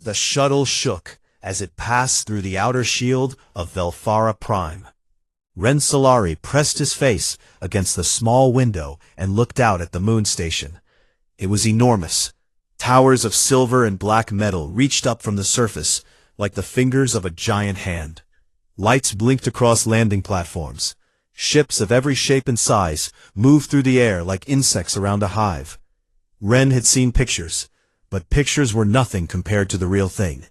The shuttle shook as it passed through the outer shield of Velfara Prime. Ren Solari pressed his face against the small window and looked out at the moon station. It was enormous. Towers of silver and black metal reached up from the surface like the fingers of a giant hand. Lights blinked across landing platforms. Ships of every shape and size moved through the air like insects around a hive. Ren had seen pictures, but pictures were nothing compared to the real thing.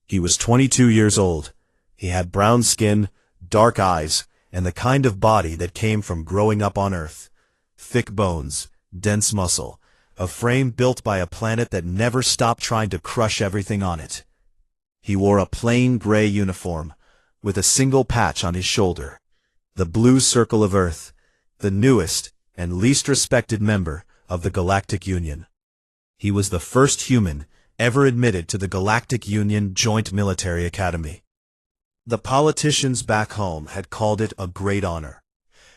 He was 22 years old. He had brown skin, dark eyes, and the kind of body that came from growing up on Earth. Thick bones, dense muscle, a frame built by a planet that never stopped trying to crush everything on it. He wore a plain gray uniform, with a single patch on his shoulder. The blue circle of Earth, the newest and least respected member of the Galactic Union. He was the first human ever admitted to the Galactic Union Joint Military Academy. The politicians back home had called it a great honor.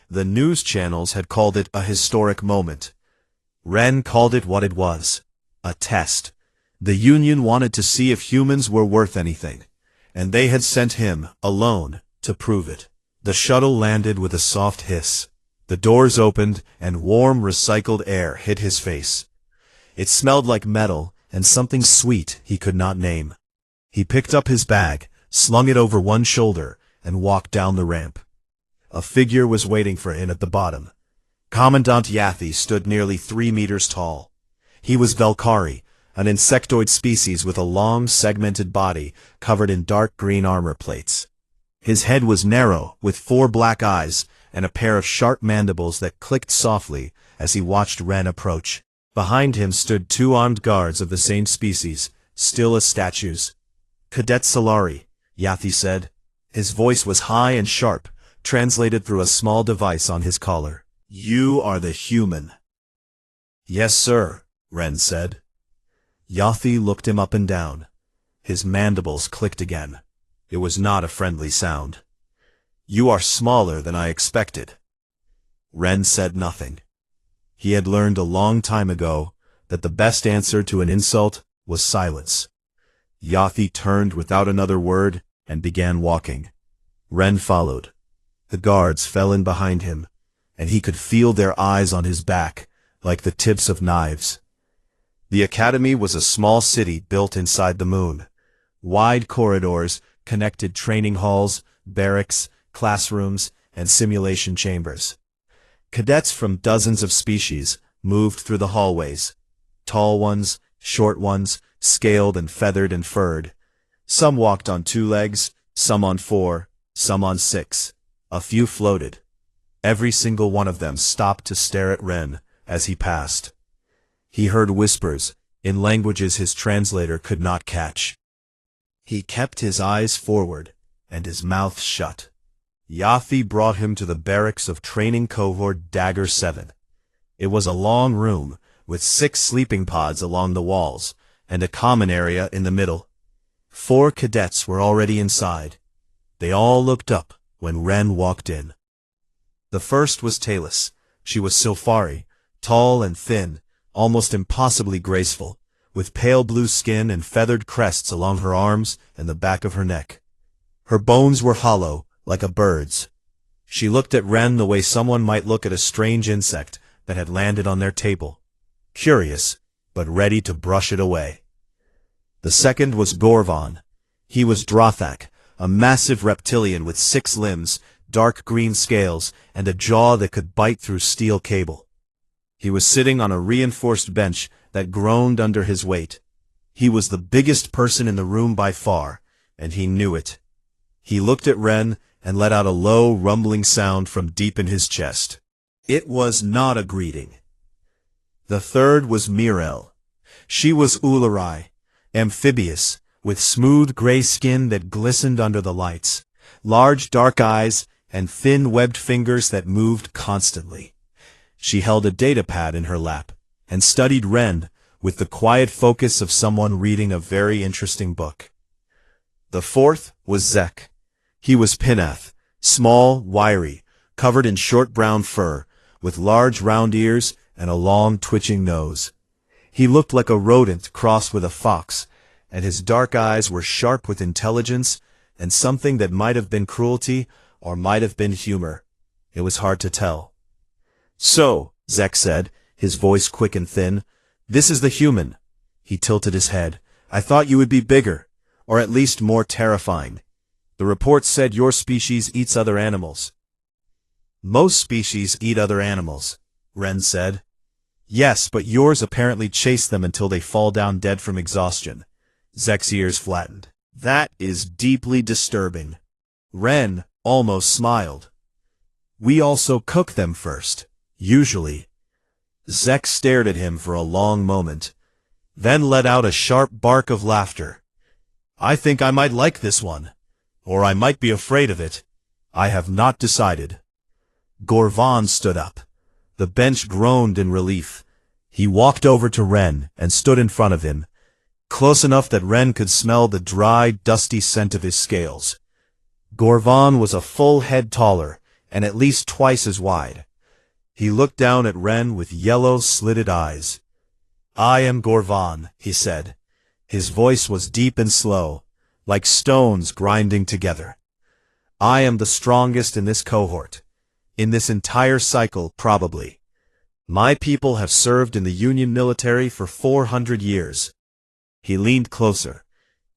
The news channels had called it a historic moment. Ren called it what it was, a test. The Union wanted to see if humans were worth anything, and they had sent him, alone, to prove it. The shuttle landed with a soft hiss. The doors opened, and warm, recycled air hit his face. It smelled like metal, and something sweet he could not name. He picked up his bag, slung it over one shoulder, and walked down the ramp. A figure was waiting for him at the bottom. Commandant Yathi stood nearly 3 meters tall. He was Velkari, an insectoid species with a long, segmented body covered in dark green armor plates. His head was narrow, with 4 black eyes, and a pair of sharp mandibles that clicked softly as he watched Ren approach. Behind him stood 2 armed guards of the same species, still as statues. "Cadet Solari," Yathi said. His voice was high and sharp, translated through a small device on his collar. "You are the human." "Yes, sir," Ren said. Yathi looked him up and down. His mandibles clicked again. It was not a friendly sound. "You are smaller than I expected." Ren said nothing. He had learned a long time ago that the best answer to an insult was silence. Yathi turned without another word and began walking. Ren followed. The guards fell in behind him, and he could feel their eyes on his back, like the tips of knives. The academy was a small city built inside the moon. Wide corridors connected training halls, barracks, classrooms, and simulation chambers. Cadets from dozens of species moved through the hallways. Tall ones, short ones, scaled and feathered and furred. Some walked on 2 legs, some on 4, some on 6. A few floated. Every single one of them stopped to stare at Ren as he passed. He heard whispers in languages his translator could not catch. He kept his eyes forward and his mouth shut. Yathi brought him to the barracks of training cohort Dagger 7. It was a long room with 6 sleeping pods along the walls and a common area in the middle. 4 cadets were already inside. They all looked up when Ren walked in. The first was Talus. She was Silfari, tall and thin, almost impossibly graceful, with pale blue skin and feathered crests along her arms and the back of her neck. Her bones were hollow, like a bird's. She looked at Ren the way someone might look at a strange insect that had landed on their table. Curious, but ready to brush it away. The second was Gorvan. He was Drothak, a massive reptilian with 6 limbs, dark green scales, and a jaw that could bite through steel cable. He was sitting on a reinforced bench that groaned under his weight. He was the biggest person in the room by far, and he knew it. He looked at Ren and let out a low, rumbling sound from deep in his chest. It was not a greeting. The third was Mirel. She was Ularai, amphibious, with smooth gray skin that glistened under the lights, large dark eyes, and thin webbed fingers that moved constantly. She held a datapad in her lap, and studied Ren with the quiet focus of someone reading a very interesting book. The fourth was Zek. He was Pinath, small, wiry, covered in short brown fur, with large round ears and a long twitching nose. He looked like a rodent crossed with a fox, and his dark eyes were sharp with intelligence and something that might have been cruelty or might have been humor. It was hard to tell. "So," Zek said, his voice quick and thin, "this is the human." He tilted his head. "I thought you would be bigger, or at least more terrifying. The report said your species eats other animals." "Most species eat other animals," Ren said. "Yes, but yours apparently chase them until they fall down dead from exhaustion." Zek's ears flattened. "That is deeply disturbing." Ren almost smiled. "We also cook them first, usually." Zek stared at him for a long moment, then let out a sharp bark of laughter. "I think I might like this one, or I might be afraid of it. I have not decided." Gorvan stood up. The bench groaned in relief. He walked over to Ren and stood in front of him, close enough that Ren could smell the dry, dusty scent of his scales. Gorvan was a full head taller and at least twice as wide. He looked down at Ren with yellow, slitted eyes. "I am Gorvan," he said. His voice was deep and slow, like stones grinding together. "I am the strongest in this cohort. In this entire cycle, probably. My people have served in the Union military for 400 years. He leaned closer.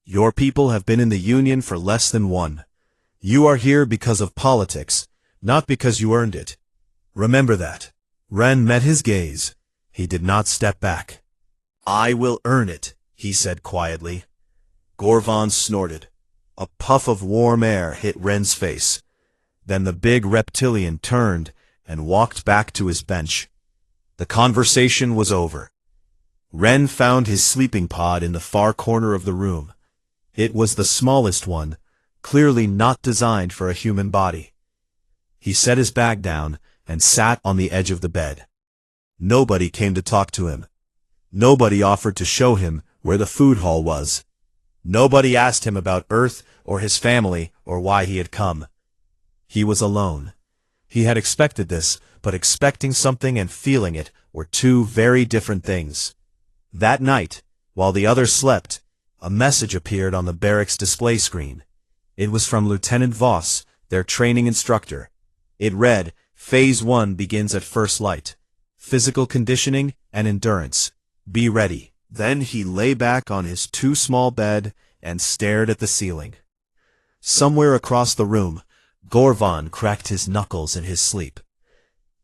"Your people have been in the Union for less than one. You are here because of politics, not because you earned it. Remember that." Ren met his gaze. He did not step back. "I will earn it," he said quietly. Gorvan snorted. A puff of warm air hit Ren's face. Then the big reptilian turned and walked back to his bench. The conversation was over. Ren found his sleeping pod in the far corner of the room. It was the smallest one, clearly not designed for a human body. He set his bag down and sat on the edge of the bed. Nobody came to talk to him. Nobody offered to show him where the food hall was. Nobody asked him about Earth or his family or why he had come. He was alone. He had expected this, but expecting something and feeling it were two very different things. That night, while the others slept, a message appeared on the barracks display screen. It was from Lieutenant Voss, their training instructor. It read, "Phase 1 begins at first light. Physical conditioning and endurance. Be ready." Then he lay back on his too small bed and stared at the ceiling. Somewhere across the room, Gorvan cracked his knuckles in his sleep.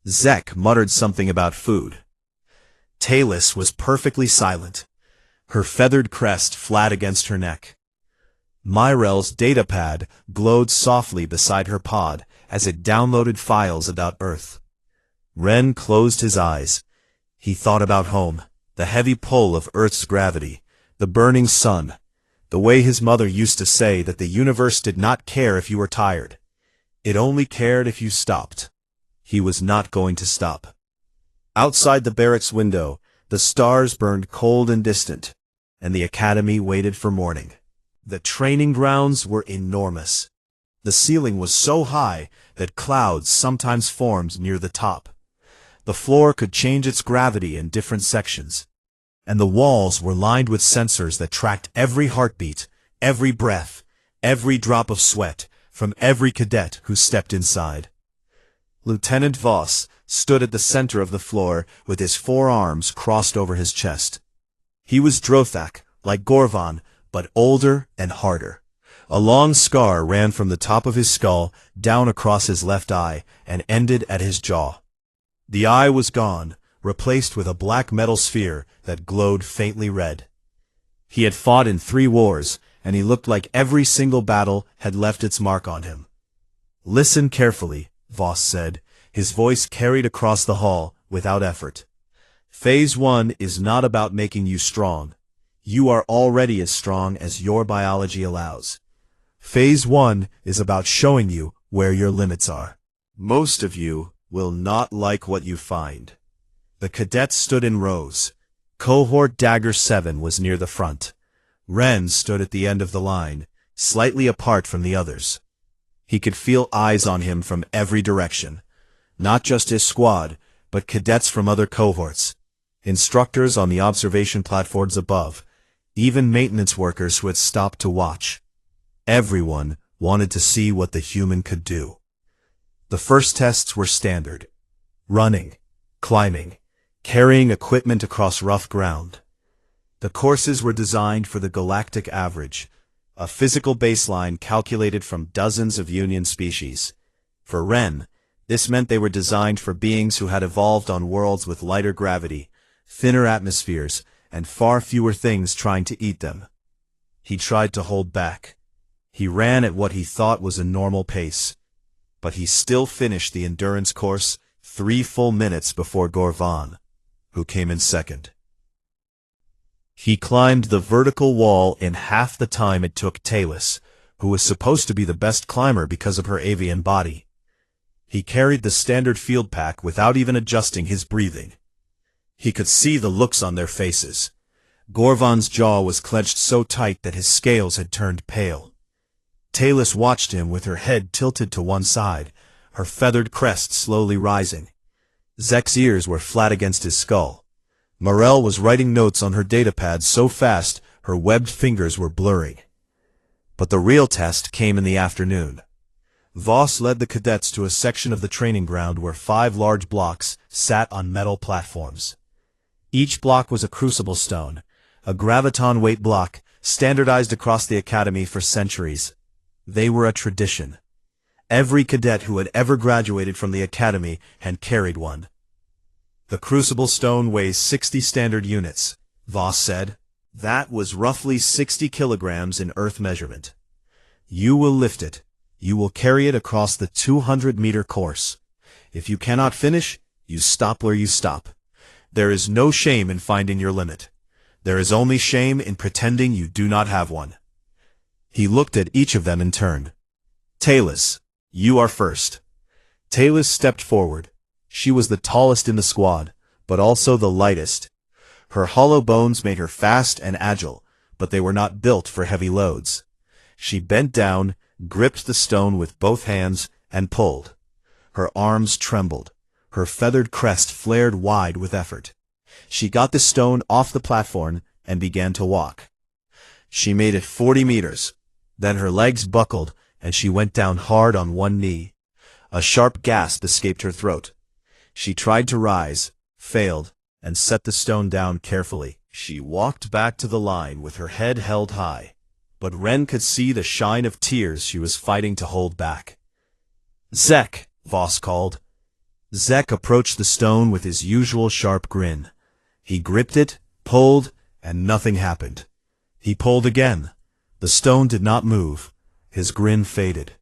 Zek muttered something about food. Talus was perfectly silent, her feathered crest flat against her neck. Myrel's datapad glowed softly beside her pod as it downloaded files about Earth. Ren closed his eyes. He thought about home, the heavy pull of Earth's gravity, the burning sun, the way his mother used to say that the universe did not care if you were tired. It only cared if you stopped. He was not going to stop. Outside the barracks window, the stars burned cold and distant, and the academy waited for morning. The training grounds were enormous. The ceiling was so high that clouds sometimes formed near the top. The floor could change its gravity in different sections, and the walls were lined with sensors that tracked every heartbeat, every breath, every drop of sweat from every cadet who stepped inside. Lieutenant Voss stood at the center of the floor with his forearms crossed over his chest. He was Drothak, like Gorvan, but older and harder. A long scar ran from the top of his skull down across his left eye and ended at his jaw. The eye was gone, replaced with a black metal sphere that glowed faintly red. He had fought in 3 wars, and he looked like every single battle had left its mark on him. "Listen carefully," Voss said, his voice carried across the hall without effort. "Phase 1 is not about making you strong. You are already as strong as your biology allows. Phase 1 is about showing you where your limits are. Most of you will not like what you find." The cadets stood in rows. Cohort Dagger 7 was near the front. Ren stood at the end of the line, slightly apart from the others. He could feel eyes on him from every direction. Not just his squad, but cadets from other cohorts. Instructors on the observation platforms above. even maintenance workers who had stopped to watch. Everyone wanted to see what the human could do. The first tests were standard: running, climbing, carrying equipment across rough ground. The courses were designed for the galactic average, a physical baseline calculated from dozens of Union species. For Ren, this meant they were designed for beings who had evolved on worlds with lighter gravity, thinner atmospheres, and far fewer things trying to eat them. He tried to hold back. He ran at what he thought was a normal pace. But he still finished the endurance course 3 full minutes before Gorvan, who came in second. He climbed the vertical wall in half the time it took Talus, who was supposed to be the best climber because of her avian body. He carried the standard field pack without even adjusting his breathing. He could see the looks on their faces. Gorvan's jaw was clenched so tight that his scales had turned pale. Talus watched him with her head tilted to one side, her feathered crest slowly rising. Zek's ears were flat against his skull. Morel was writing notes on her datapad so fast her webbed fingers were blurring. But the real test came in the afternoon. Voss led the cadets to a section of the training ground where 5 large blocks sat on metal platforms. Each block was a crucible stone, a graviton weight block, standardized across the academy for centuries. They were a tradition. Every cadet who had ever graduated from the academy had carried one. The crucible stone weighs 60 standard units, Voss said. That was roughly 60 kilograms in Earth measurement. You will lift it. You will carry it across the 200-meter course. If you cannot finish, you stop where you stop. There is no shame in finding your limit. There is only shame in pretending you do not have one. He looked at each of them in turn. Talus, you are first. Talus stepped forward. She was the tallest in the squad, but also the lightest. Her hollow bones made her fast and agile, but they were not built for heavy loads. She bent down, gripped the stone with both hands, and pulled. Her arms trembled. Her feathered crest flared wide with effort. She got the stone off the platform and began to walk. She made it 40 meters. Then her legs buckled, and she went down hard on one knee. A sharp gasp escaped her throat. She tried to rise, failed, and set the stone down carefully. She walked back to the line with her head held high, but Ren could see the shine of tears she was fighting to hold back. Zek, Voss called. Zek approached the stone with his usual sharp grin. He gripped it, pulled, and nothing happened. He pulled again. The stone did not move. His grin faded.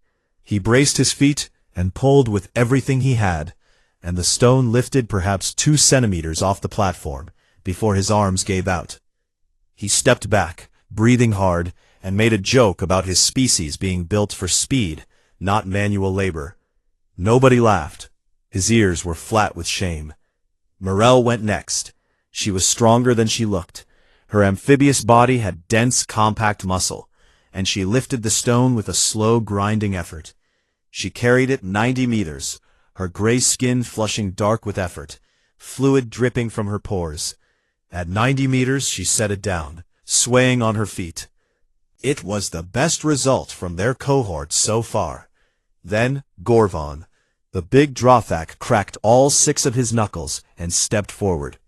He braced his feet and pulled with everything he had, and the stone lifted perhaps 2 centimeters off the platform before his arms gave out. He stepped back, breathing hard, and made a joke about his species being built for speed, not manual labor. Nobody laughed. His ears were flat with shame. Morel went next. She was stronger than she looked. Her amphibious body had dense, compact muscle, and she lifted the stone with a slow, grinding effort. She carried it 90 meters, her gray skin flushing dark with effort, fluid dripping from her pores. At 90 meters, she set it down, swaying on her feet. It was the best result from their cohort so far. Then Gorvan, the big Drothak, cracked all 6 of his knuckles and stepped forward.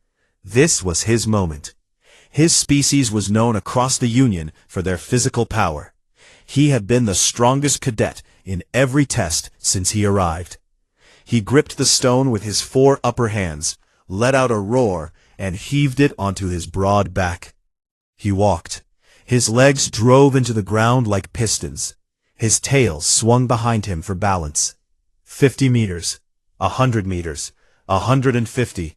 This was his moment. His species was known across the Union for their physical power. He had been the strongest cadet in every test since he arrived. He gripped the stone with his 4 upper hands, let out a roar, and heaved it onto his broad back. He walked. His legs drove into the ground like pistons. His tail swung behind him for balance. 50 meters, 100 meters, 150.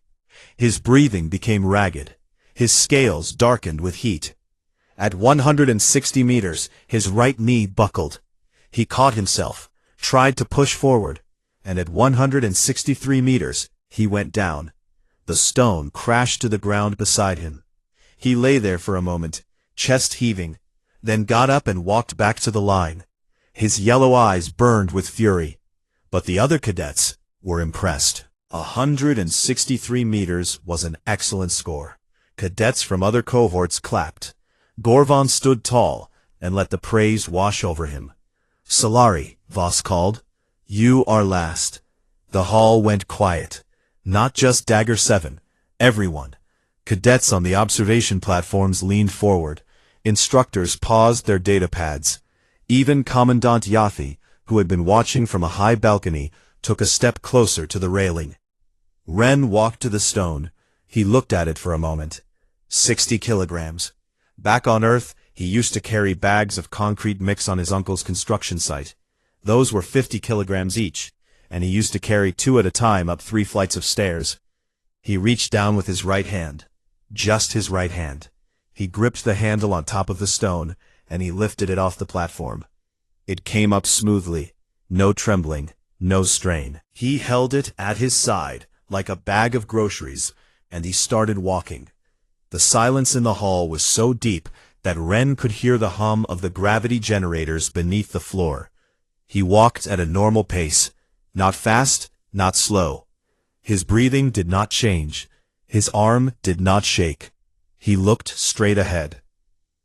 His breathing became ragged. His scales darkened with heat. At 160 meters, his right knee buckled. He caught himself, tried to push forward, and at 163 meters, he went down. The stone crashed to the ground beside him. He lay there for a moment, chest heaving, then got up and walked back to the line. His yellow eyes burned with fury. But the other cadets were impressed. 163 meters was an excellent score. Cadets from other cohorts clapped. Gorvon stood tall and let the praise wash over him. "Solari," Voss called. "You are last." The hall went quiet. Not just Dagger 7, everyone. Cadets on the observation platforms leaned forward. Instructors paused their data pads. Even Commandant Yathi, who had been watching from a high balcony, took a step closer to the railing. Ren walked to the stone. He looked at it for a moment. 60 kilograms. Back on Earth, he used to carry bags of concrete mix on his uncle's construction site. Those were 50 kilograms each, and he used to carry 2 at a time up 3 flights of stairs. He reached down with his right hand. Just his right hand. He gripped the handle on top of the stone, and he lifted it off the platform. It came up smoothly. No trembling, no strain. He held it at his side, like a bag of groceries, and he started walking. The silence in the hall was so deep that Ren could hear the hum of the gravity generators beneath the floor. He walked at a normal pace, not fast, not slow. His breathing did not change. His arm did not shake. He looked straight ahead.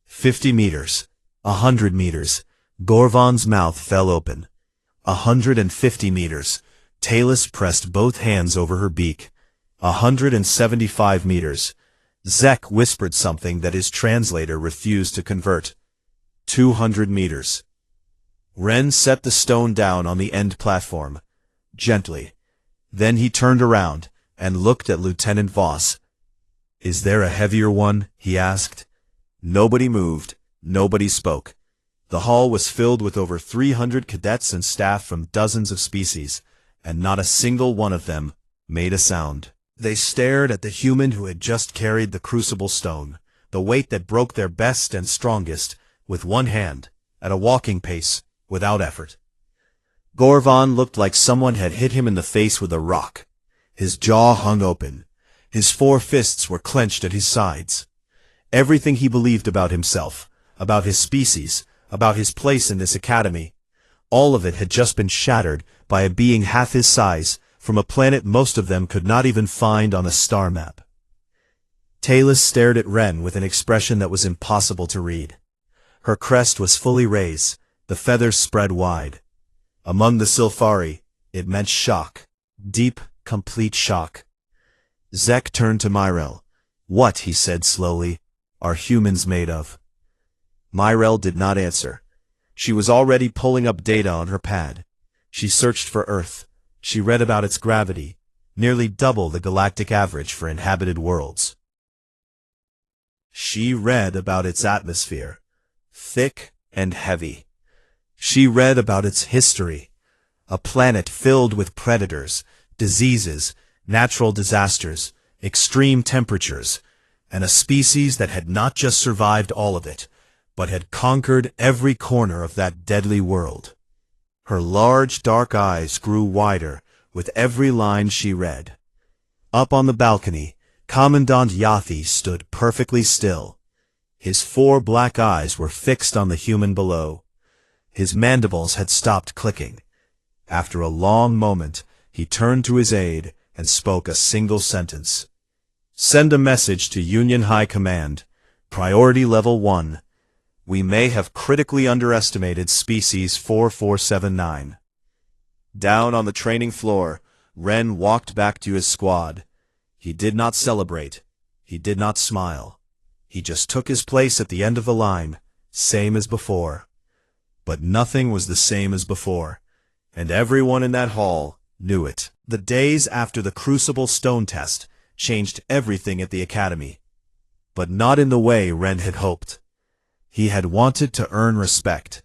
50 meters. 100 meters. Gorvon's mouth fell open. 150 meters. Talus pressed both hands over her beak. 175 meters. Zek whispered something that his translator refused to convert. 200 meters. Ren set the stone down on the end platform. Gently. Then he turned around and looked at Lieutenant Voss. "Is there a heavier one?" he asked. Nobody moved. Nobody spoke. The hall was filled with over 300 cadets and staff from dozens of species, and not a single one of them made a sound. They stared at the human who had just carried the crucible stone, the weight that broke their best and strongest, with one hand, at a walking pace, without effort. Gorvon looked like someone had hit him in the face with a rock. His jaw hung open. His 4 fists were clenched at his sides. Everything he believed about himself, about his species, about his place in this academy, all of it had just been shattered by a being half his size, from a planet most of them could not even find on a star map. Talus stared at Ren with an expression that was impossible to read. Her crest was fully raised, the feathers spread wide. Among the Sylphari, it meant shock. Deep, complete shock. Zek turned to Myrel. "What," he said slowly, "are humans made of?" Myrel did not answer. She was already pulling up data on her pad. She searched for Earth. She read about its gravity, nearly double the galactic average for inhabited worlds. She read about its atmosphere, thick and heavy. She read about its history, a planet filled with predators, diseases, natural disasters, extreme temperatures, and a species that had not just survived all of it, but had conquered every corner of that deadly world. Her large, dark eyes grew wider with every line she read. Up on the balcony, Commandant Yathi stood perfectly still. His 4 black eyes were fixed on the human below. His mandibles had stopped clicking. After a long moment, he turned to his aide and spoke a single sentence. "Send a message to Union High Command. Priority Level 1. We may have critically underestimated Species 4479. Down on the training floor, Ren walked back to his squad. He did not celebrate. He did not smile. He just took his place at the end of the line, same as before. But nothing was the same as before, and everyone in that hall knew it. The days after the Crucible Stone test changed everything at the Academy. But not in the way Ren had hoped. He had wanted to earn respect.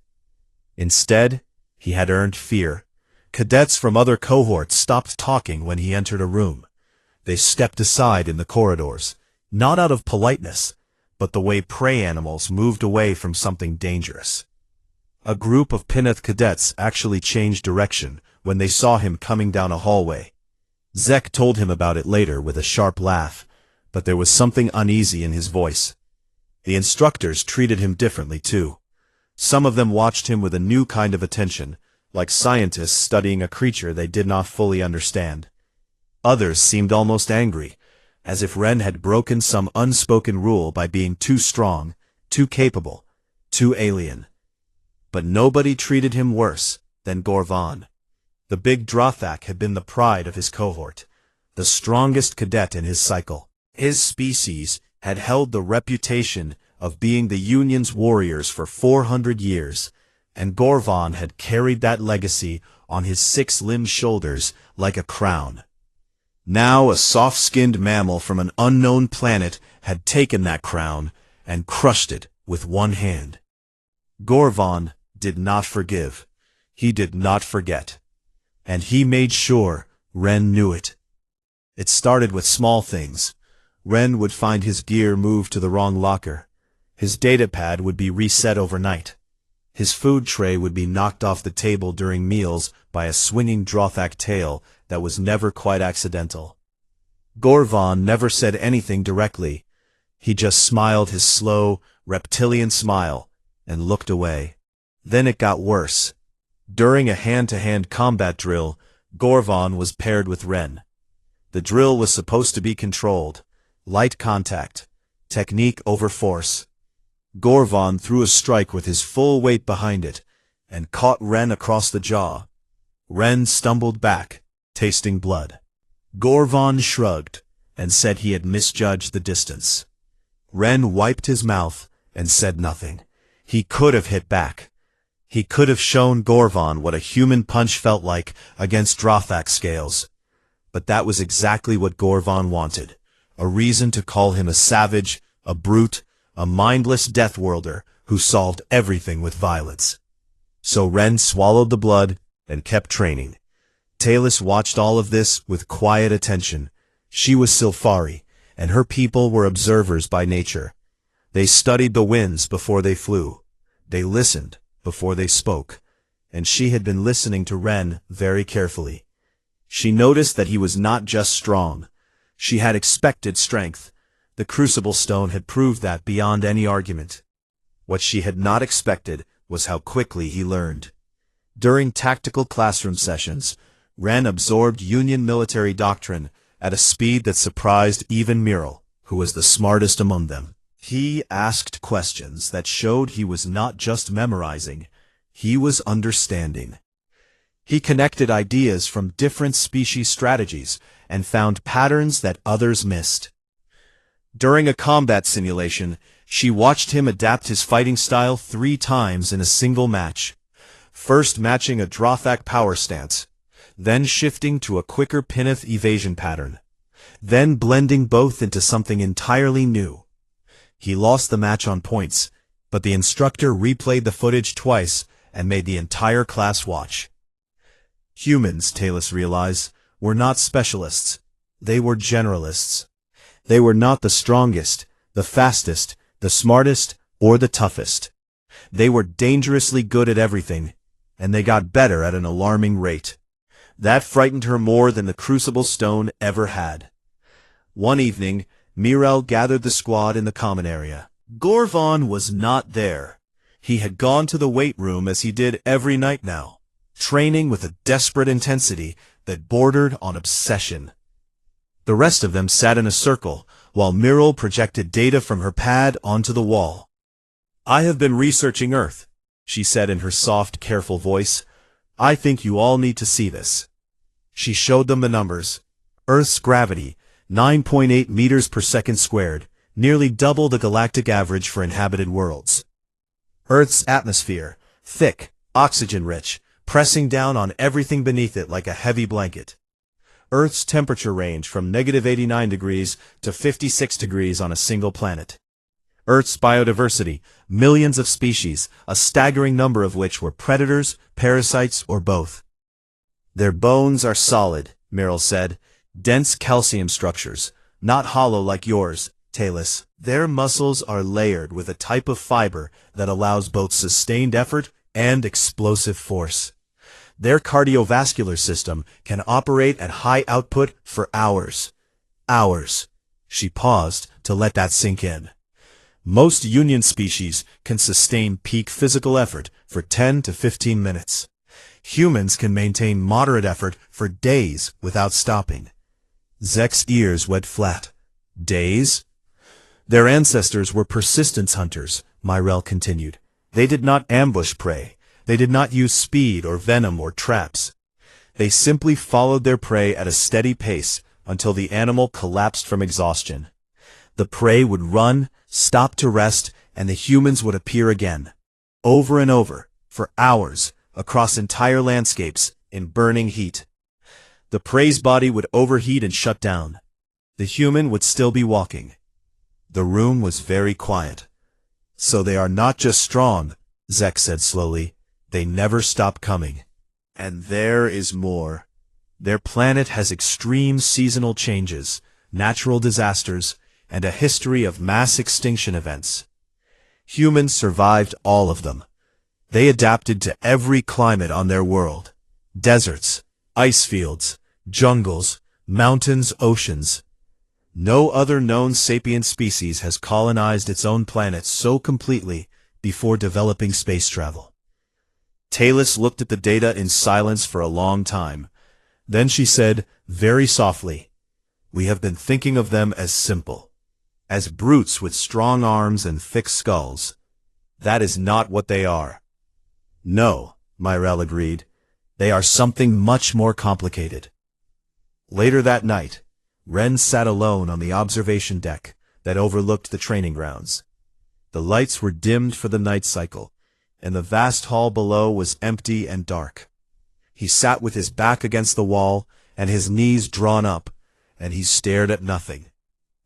Instead, he had earned fear. Cadets from other cohorts stopped talking when he entered a room. They stepped aside in the corridors, not out of politeness, but the way prey animals moved away from something dangerous. A group of Pineth cadets actually changed direction when they saw him coming down a hallway. Zek told him about it later with a sharp laugh, but there was something uneasy in his voice. The instructors treated him differently too. Some of them watched him with a new kind of attention, like scientists studying a creature they did not fully understand. Others seemed almost angry, as if Ren had broken some unspoken rule by being too strong, too capable, too alien. But nobody treated him worse than Gorvan. The big Drothak had been the pride of his cohort, the strongest cadet in his cycle. His species had held the reputation of being the Union's warriors for 400 years, and Gorvan had carried that legacy on his 6-limbed shoulders like a crown. Now a soft-skinned mammal from an unknown planet had taken that crown and crushed it with one hand. Gorvan did not forgive. He did not forget. And he made sure Ren knew it. It started with small things. Ren would find his gear moved to the wrong locker. His datapad would be reset overnight. His food tray would be knocked off the table during meals by a swinging Drothak tail that was never quite accidental. Gorvan never said anything directly. He just smiled his slow, reptilian smile and looked away. Then it got worse. During a hand-to-hand combat drill, Gorvan was paired with Ren. The drill was supposed to be controlled. Light contact. Technique over force. Gorvan threw a strike with his full weight behind it, and caught Ren across the jaw. Ren stumbled back, tasting blood. Gorvan shrugged, and said he had misjudged the distance. Ren wiped his mouth, and said nothing. He could have hit back. He could have shown Gorvan what a human punch felt like against Drothak scales. But that was exactly what Gorvan wanted. A reason to call him a savage, a brute, a mindless death worlder who solved everything with violence. So Ren swallowed the blood and kept training. Talis watched all of this with quiet attention. She was Silfari, and her people were observers by nature. They studied the winds before they flew. They listened before they spoke. And she had been listening to Ren very carefully. She noticed that he was not just strong. She had expected strength. The crucible stone had proved that beyond any argument. What she had not expected was how quickly he learned. During tactical classroom sessions, Ren absorbed Union military doctrine at a speed that surprised even Miral, who was the smartest among them. He asked questions that showed he was not just memorizing, he was understanding. He connected ideas from different species strategies and found patterns that others missed. During a combat simulation, she watched him adapt his fighting style 3 times in a single match. First matching a Drothak power stance, then shifting to a quicker Pinith evasion pattern, then blending both into something entirely new. He lost the match on points, but the instructor replayed the footage twice and made the entire class watch. Humans, Talis realized, were not specialists. They were generalists. They were not the strongest, the fastest, the smartest, or the toughest. They were dangerously good at everything, and they got better at an alarming rate. That frightened her more than the crucible stone ever had. One evening, Miral gathered the squad in the common area. Gorvan was not there. He had gone to the weight room as he did every night now, training with a desperate intensity that bordered on obsession. The rest of them sat in a circle, while Miral projected data from her pad onto the wall. "I have been researching Earth," she said in her soft, careful voice. "I think you all need to see this." She showed them the numbers. Earth's gravity, 9.8 meters per second squared, nearly double the galactic average for inhabited worlds. Earth's atmosphere, thick, oxygen-rich, pressing down on everything beneath it like a heavy blanket. Earth's temperature range from -89 degrees to 56 degrees on a single planet. Earth's biodiversity, millions of species, a staggering number of which were predators, parasites, or both. "Their bones are solid," Miral said, "dense calcium structures, not hollow like yours, Talis. Their muscles are layered with a type of fiber that allows both sustained effort and explosive force. Their cardiovascular system can operate at high output for hours. Hours." She paused to let that sink in. Most Union species can sustain peak physical effort for 10 to 15 minutes. Humans can maintain moderate effort for days without stopping. Zek's ears went flat. Days? Their ancestors were persistence hunters, Myrel continued. They did not ambush prey. They did not use speed or venom or traps. They simply followed their prey at a steady pace until the animal collapsed from exhaustion. The prey would run, stop to rest, and the humans would appear again. Over and over, for hours, across entire landscapes, in burning heat. The prey's body would overheat and shut down. The human would still be walking. The room was very quiet. So they are not just strong, Zek said slowly. They never stop coming. And there is more. Their planet has extreme seasonal changes, natural disasters, and a history of mass extinction events. Humans survived all of them. They adapted to every climate on their world. Deserts, ice fields, jungles, mountains, oceans. No other known sapient species has colonized its own planet so completely before developing space travel. Talus looked at the data in silence for a long time. Then she said, very softly, "We have been thinking of them as simple, as brutes with strong arms and thick skulls. That is not what they are." "No," Myrel agreed. "They are something much more complicated." Later that night, Ren sat alone on the observation deck that overlooked the training grounds. The lights were dimmed for the night cycle, and the vast hall below was empty and dark. He sat with his back against the wall and his knees drawn up, and he stared at nothing.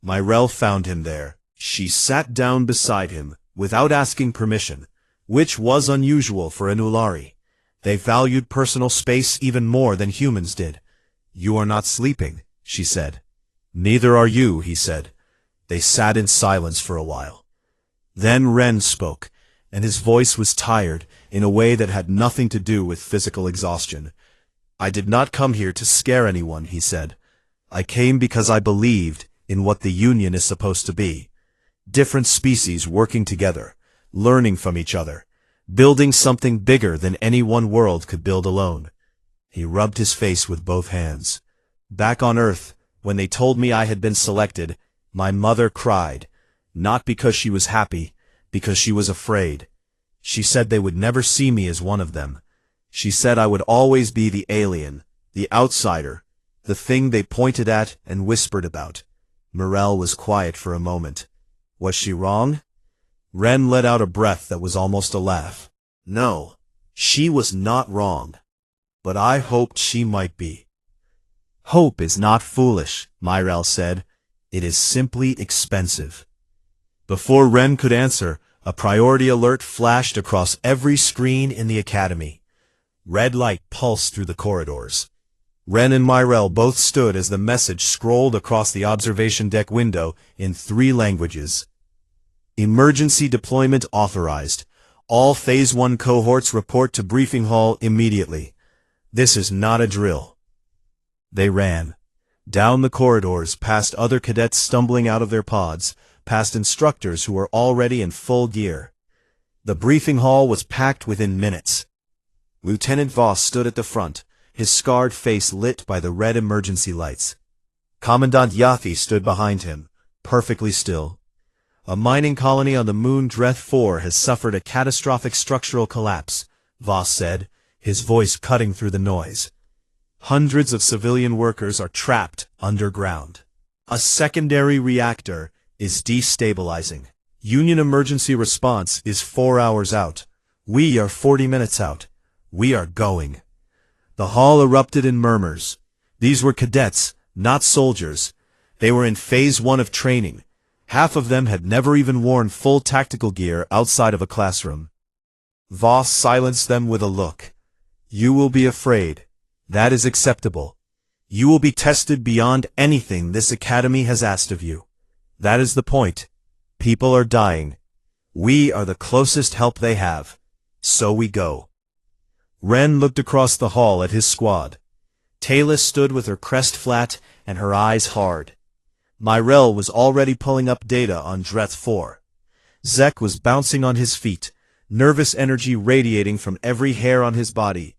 Myrel found him there. She sat down beside him, without asking permission, which was unusual for an Ulari. They valued personal space even more than humans did. "You are not sleeping," she said. "Neither are you," he said. They sat in silence for a while. Then Ren spoke, and his voice was tired in a way that had nothing to do with physical exhaustion. "I did not come here to scare anyone," he said. "I came because I believed in what the Union is supposed to be. Different species working together, learning from each other, building something bigger than any one world could build alone." He rubbed his face with both hands. "Back on Earth, when they told me I had been selected, my mother cried, not because she was happy, because she was afraid. She said they would never see me as one of them. She said I would always be the alien, the outsider, the thing they pointed at and whispered about." Myrel was quiet for a moment. "Was she wrong?" Ren let out a breath that was almost a laugh. "No, she was not wrong. But I hoped she might be." "Hope is not foolish," Myrel said. "It is simply expensive." Before Ren could answer, a priority alert flashed across every screen in the academy. Red light pulsed through the corridors. Ren and Myrel both stood as the message scrolled across the observation deck window in 3 languages. "Emergency deployment authorized. All Phase 1 cohorts report to briefing hall immediately. This is not a drill." They ran. Down the corridors, past other cadets stumbling out of their pods, past instructors who were already in full gear. The briefing hall was packed within minutes. Lieutenant Voss stood at the front, his scarred face lit by the red emergency lights. Commandant Yathi stood behind him, perfectly still. "A mining colony on the moon Dreth 4 has suffered a catastrophic structural collapse," Voss said, his voice cutting through the noise. "Hundreds of civilian workers are trapped underground. A secondary reactor is destabilizing. Union emergency response is 4 hours out. We are 40 minutes out. We are going." The hall erupted in murmurs. These were cadets, not soldiers. They were in Phase 1 of training. Half of them had never even worn full tactical gear outside of a classroom. Voss silenced them with a look. "You will be afraid. That is acceptable. You will be tested beyond anything this academy has asked of you. That is the point. People are dying. We are the closest help they have. So we go." Ren looked across the hall at his squad. Talus stood with her crest flat and her eyes hard. Myrel was already pulling up data on Dreth 4. Zek was bouncing on his feet, nervous energy radiating from every hair on his body.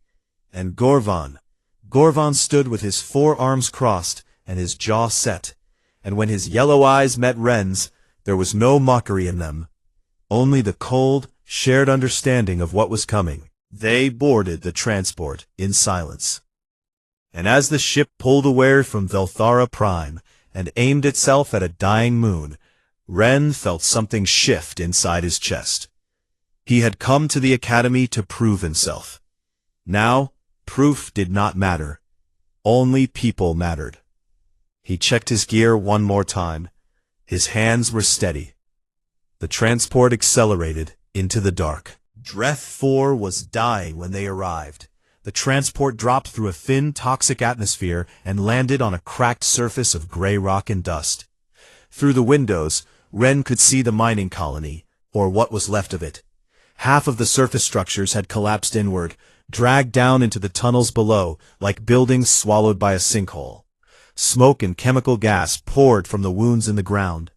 And Gorvan stood with his forearms crossed and his jaw set, and when his yellow eyes met Ren's, there was no mockery in them. only the cold, shared understanding of what was coming. They boarded the transport in silence. And as the ship pulled away from Velthara Prime and aimed itself at a dying moon, Ren felt something shift inside his chest. He had come to the academy to prove himself. Now, proof did not matter. Only people mattered. He checked his gear one more time. His hands were steady. The transport accelerated into the dark. Dreth 4 was dying when they arrived. The transport dropped through a thin, toxic atmosphere and landed on a cracked surface of gray rock and dust. Through the windows, Ren could see the mining colony, or what was left of it. Half of the surface structures had collapsed inward, dragged down into the tunnels below, like buildings swallowed by a sinkhole. Smoke and chemical gas poured from the wounds in the ground.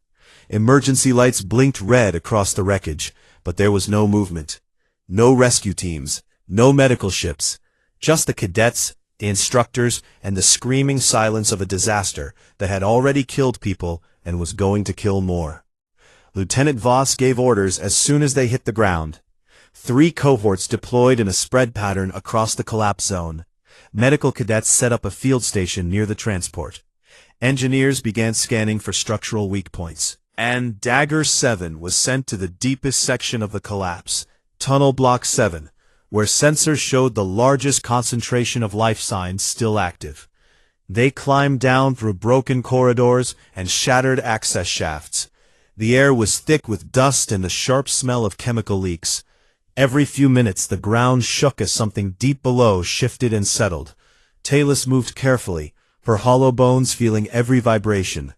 Emergency lights blinked red across the wreckage, but there was no movement. No rescue teams, no medical ships, just the cadets, the instructors, and the screaming silence of a disaster that had already killed people and was going to kill more. Lieutenant Voss gave orders as soon as they hit the ground. 3 cohorts deployed in a spread pattern across the collapse zone. Medical cadets set up a field station near the transport. Engineers began scanning for structural weak points. And Dagger 7 was sent to the deepest section of the collapse, Tunnel Block 7, where sensors showed the largest concentration of life signs still active. They climbed down through broken corridors and shattered access shafts. The air was thick with dust and the sharp smell of chemical leaks. Every few minutes the ground shook as something deep below shifted and settled. Talus moved carefully, her hollow bones feeling every vibration.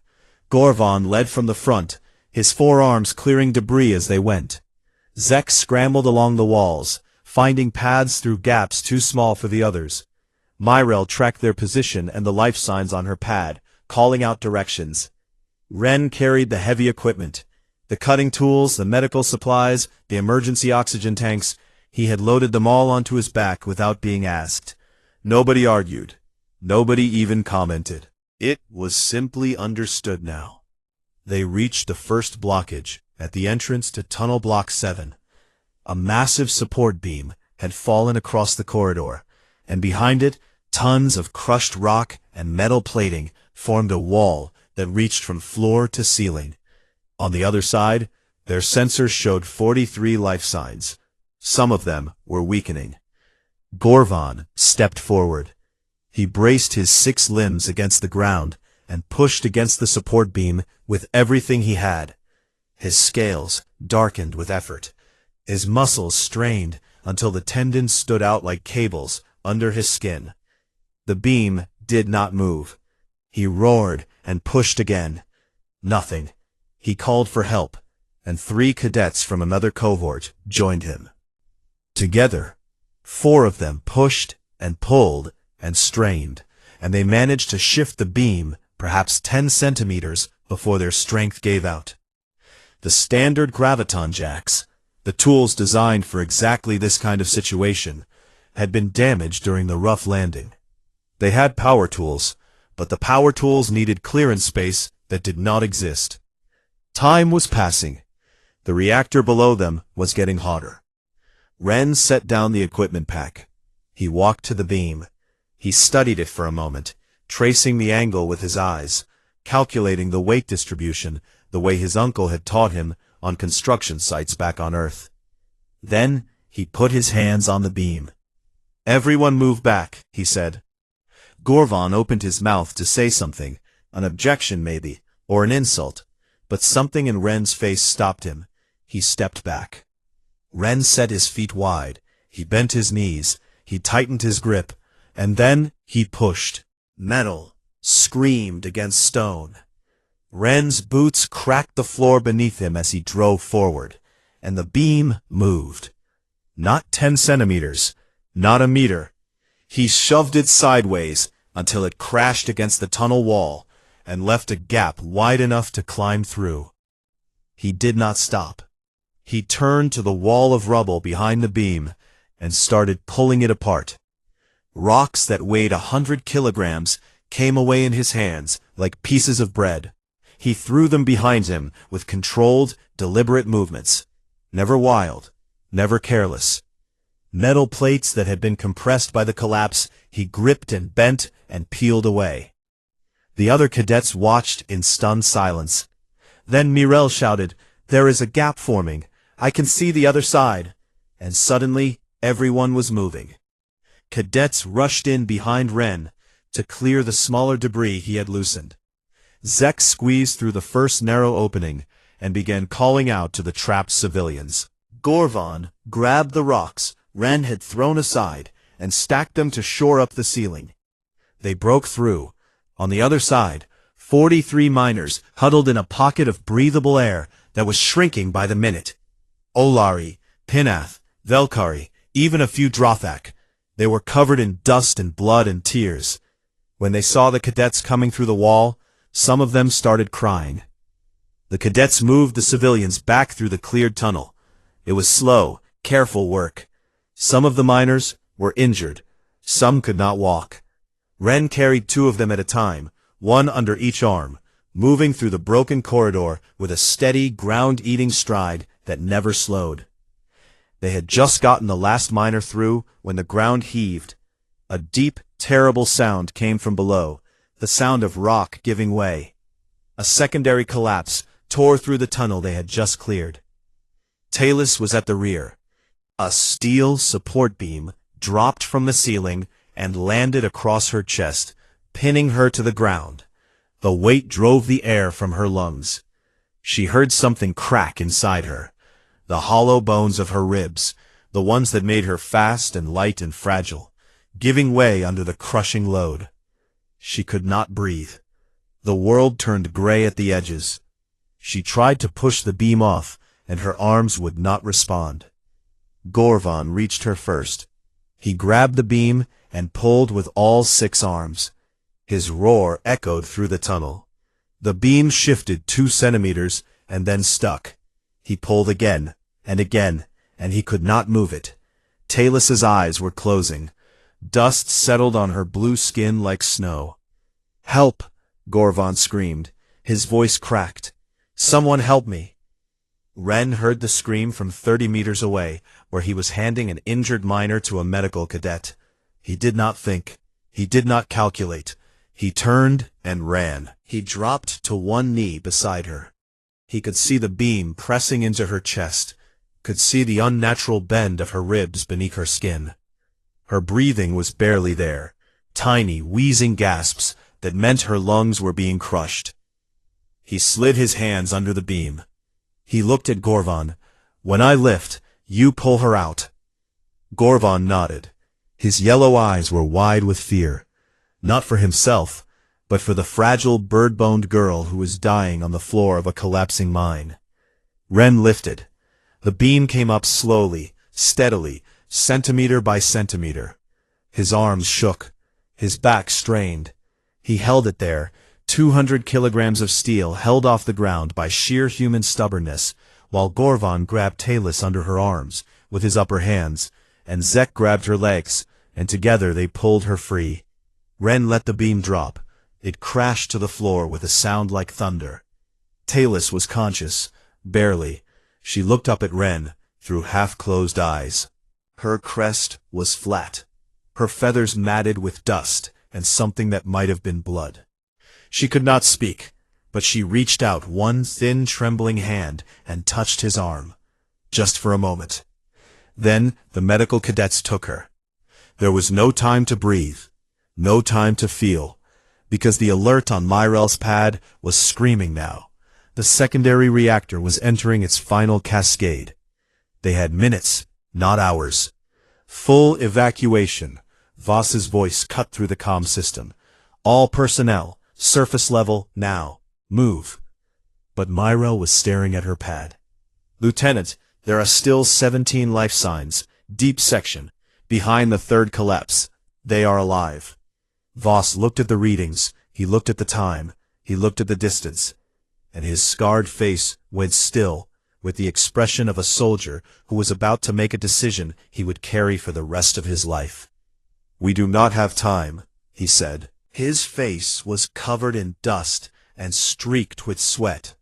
Gorvon led from the front, his 4 arms clearing debris as they went. Zek scrambled along the walls, finding paths through gaps too small for the others. Myrel tracked their position and the life signs on her pad, calling out directions. Ren carried the heavy equipment. The cutting tools, the medical supplies, the emergency oxygen tanks. He had loaded them all onto his back without being asked. Nobody argued. Nobody even commented. It was simply understood now. They reached the first blockage, at the entrance to Tunnel Block 7. A massive support beam had fallen across the corridor, and behind it, tons of crushed rock and metal plating formed a wall that reached from floor to ceiling. On the other side, their sensors showed 43 life signs. Some of them were weakening. Gorvon stepped forward. He braced his 6 limbs against the ground and pushed against the support beam with everything he had. His scales darkened with effort. His muscles strained until the tendons stood out like cables under his skin. The beam did not move. He roared and pushed again. Nothing. He called for help, and 3 cadets from another cohort joined him. Together, 4 of them pushed and pulled and strained, and they managed to shift the beam perhaps 10 centimeters before their strength gave out. The standard graviton jacks, the tools designed for exactly this kind of situation, had been damaged during the rough landing. They had power tools, but the power tools needed clearance space that did not exist. Time was passing. The reactor below them was getting hotter. Ren set down the equipment pack. He walked to the beam. He studied it for a moment, tracing the angle with his eyes, calculating the weight distribution the way his uncle had taught him on construction sites back on Earth. Then he put his hands on the beam. "Everyone move back," he said. Gorvon opened his mouth to say something, an objection maybe, or an insult, but something in Ren's face stopped him. He stepped back. Ren set his feet wide. He bent his knees. He tightened his grip. And then he pushed. Metal screamed against stone. Ren's boots cracked the floor beneath him as he drove forward, and the beam moved. Not 10 centimeters, not a meter. He shoved it sideways until it crashed against the tunnel wall and left a gap wide enough to climb through. He did not stop. He turned to the wall of rubble behind the beam and started pulling it apart. Rocks that weighed 100 kilograms came away in his hands like pieces of bread. He threw them behind him with controlled, deliberate movements. Never wild, never careless. Metal plates that had been compressed by the collapse he gripped and bent and peeled away. The other cadets watched in stunned silence. Then Mirel shouted, "There is a gap forming. I can see the other side." And suddenly, everyone was moving. Cadets rushed in behind Ren to clear the smaller debris he had loosened. Zek squeezed through the first narrow opening and began calling out to the trapped civilians. Gorvan grabbed the rocks Ren had thrown aside and stacked them to shore up the ceiling. They broke through. On the other side, 43 miners huddled in a pocket of breathable air that was shrinking by the minute. Olari, Pinath, Velkari, even a few Drothak. They were covered in dust and blood and tears. When they saw the cadets coming through the wall, some of them started crying. The cadets moved the civilians back through the cleared tunnel. It was slow, careful work. Some of the miners were injured. Some could not walk. Ren carried 2 of them at a time, one under each arm, moving through the broken corridor with a steady, ground-eating stride that never slowed. They had just gotten the last miner through when the ground heaved. A deep, terrible sound came from below, the sound of rock giving way. A secondary collapse tore through the tunnel they had just cleared. Talus was at the rear. A steel support beam dropped from the ceiling and landed across her chest, pinning her to the ground. The weight drove the air from her lungs. She heard something crack inside her. The hollow bones of her ribs, the ones that made her fast and light and fragile, giving way under the crushing load. She could not breathe. The world turned gray at the edges. She tried to push the beam off, and her arms would not respond. Gorvan reached her first. He grabbed the beam and pulled with all 6 arms. His roar echoed through the tunnel. The beam shifted 2 centimeters and then stuck. He pulled again, and he could not move it. Talus's eyes were closing. Dust settled on her blue skin like snow. "Help!" Gorvan screamed. His voice cracked. "Someone help me!" Ren heard the scream from 30 meters away, where he was handing an injured miner to a medical cadet. He did not think. He did not calculate. He turned and ran. He dropped to one knee beside her. He could see the beam pressing into her chest, could see the unnatural bend of her ribs beneath her skin. Her breathing was barely there, tiny, wheezing gasps that meant her lungs were being crushed. He slid his hands under the beam. He looked at Gorvan. "When I lift, you pull her out." Gorvan nodded. His yellow eyes were wide with fear, not for himself, but for the fragile, bird-boned girl who was dying on the floor of a collapsing mine. Ren lifted. The beam came up slowly, steadily, centimeter by centimeter. His arms shook. His back strained. He held it there, 200 kilograms of steel held off the ground by sheer human stubbornness, while Gorvan grabbed Talus under her arms with his upper hands, and Zek grabbed her legs, and together they pulled her free. Ren let the beam drop. It crashed to the floor with a sound like thunder. Talus was conscious, barely. She looked up at Ren through half-closed eyes. Her crest was flat, her feathers matted with dust and something that might have been blood. She could not speak, but she reached out one thin, trembling hand and touched his arm, just for a moment. Then the medical cadets took her. There was no time to breathe, no time to feel, because the alert on Myrel's pad was screaming now. The secondary reactor was entering its final cascade. They had minutes, not hours. Full evacuation. Voss's voice cut through the comm system. "All personnel, surface level, now. Move." But Myrel was staring at her pad. "Lieutenant, there are still 17 life signs, deep section, behind the 3rd collapse. They are alive." Voss looked at the readings, he looked at the time, he looked at the distance, and his scarred face went still, with the expression of a soldier who was about to make a decision he would carry for the rest of his life. "We do not have time," he said. His face was covered in dust and streaked with sweat.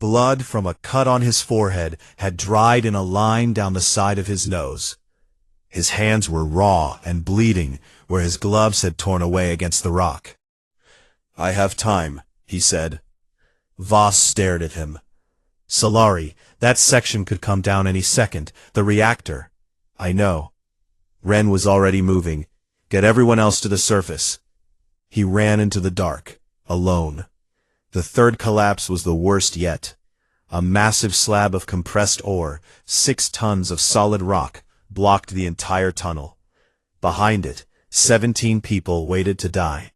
Blood from a cut on his forehead had dried in a line down the side of his nose. His hands were raw and bleeding where his gloves had torn away against the rock. "I have time," he said. Voss stared at him. "Solari, that section could come down any second. The reactor." "I know." Ren was already moving. "Get everyone else to the surface." He ran into the dark, alone. The third collapse was the worst yet. A massive slab of compressed ore, 6 tons of solid rock, blocked the entire tunnel. Behind it, 17 people waited to die.